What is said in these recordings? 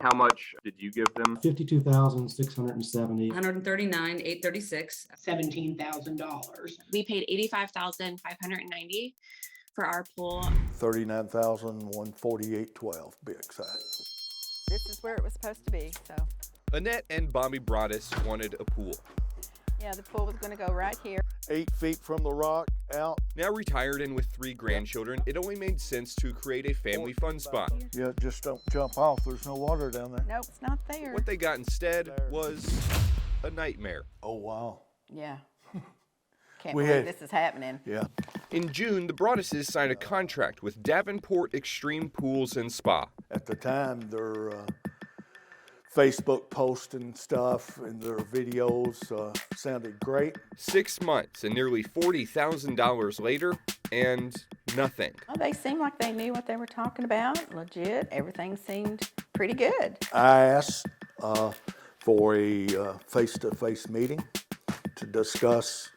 How much did you give them? 52,670. 139,836. $17,000. We paid $85,590 for our pool. $39,148.12, be exact. This is where it was supposed to be, so. Annette and Bobby Broaddus wanted a pool. Yeah, the pool was going to go right here. 8 feet from the rock out. Now retired and with 3 grandchildren, it only made sense to create a family fun spot. Yeah, just don't jump off. There's no water down there. Nope, it's not there. What they got instead was a nightmare. Oh, wow. Yeah. Can't We believe had- this is happening. Yeah. In June, the Broadduses signed a contract with Davenport Extreme Pools and Spa. At the time, their Facebook posts and stuff and their videos sounded great. 6 months and nearly $40,000 later, and nothing. Oh, they seemed like they knew what they were talking about. Legit. Everything seemed pretty good. I asked for a face-to-face meeting to discuss,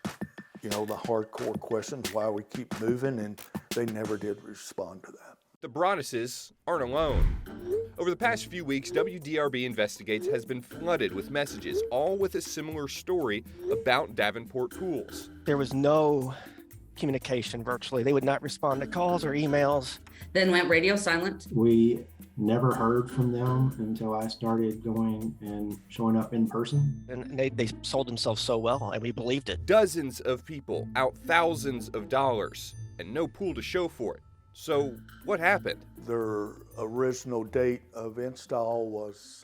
the hardcore questions, why we keep moving, and they never did respond to that. The Broadduses aren't alone. Over the past few weeks, WDRB Investigates has been flooded with messages, all with a similar story about Davenport Pools. There was no communication virtually. They would not respond to calls or emails. Then went radio silent. We never heard from them until I started going and showing up in person. And they sold themselves so well, and we believed it. Dozens of people out thousands of dollars, and no pool to show for it. So what happened? Their original date of install was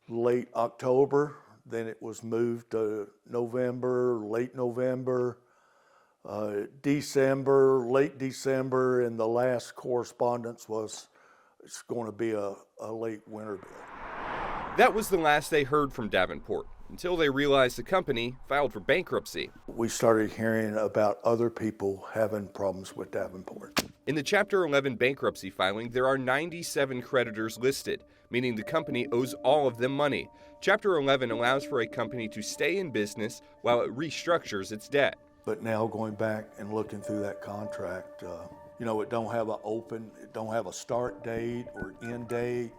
late October. Then it was moved to November, late November, December, late December, and the last correspondence was it's going to be a late winter bill. That was the last they heard from Davenport, until they realized the company filed for bankruptcy. We started hearing about other people having problems with Davenport. In the Chapter 11 bankruptcy filing, there are 97 creditors listed, meaning the company owes all of them money. Chapter 11 allows for a company to stay in business while it restructures its debt. But now going back and looking through that contract, it don't have it don't have a start date or end date.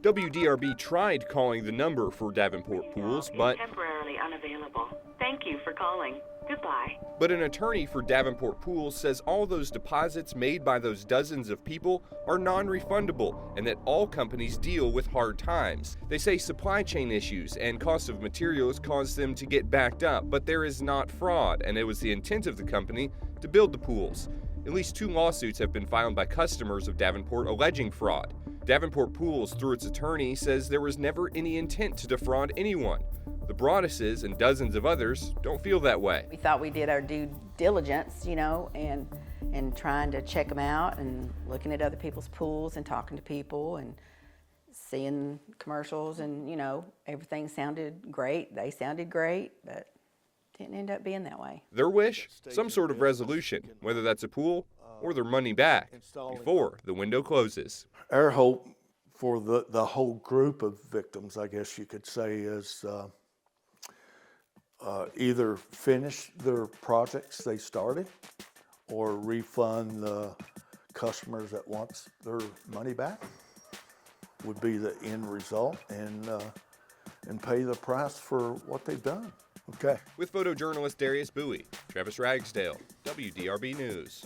WDRB tried calling the number for Davenport Pools, but temporarily unavailable. Thank you for calling. Goodbye. But an attorney for Davenport Pools says all those deposits made by those dozens of people are non-refundable and that all companies deal with hard times. They say supply chain issues and cost of materials caused them to get backed up, but there is not fraud, and it was the intent of the company to build the pools. At least 2 lawsuits have been filed by customers of Davenport alleging fraud. Davenport Pools, through its attorney, says there was never any intent to defraud anyone. The Broadduses and dozens of others don't feel that way. We thought we did our due diligence, and trying to check them out and looking at other people's pools and talking to people and seeing commercials and, everything sounded great. They sounded great, but didn't end up being that way. Their wish? Some sort of resolution, whether that's a pool or their money back, before the window closes. Our hope for the whole group of victims, I guess you could say, is either finish their projects they started or refund the customers that wants their money back would be the end result, and pay the price for what they've done. Okay. With photojournalist Darius Bowie, Travis Ragsdale, WDRB News.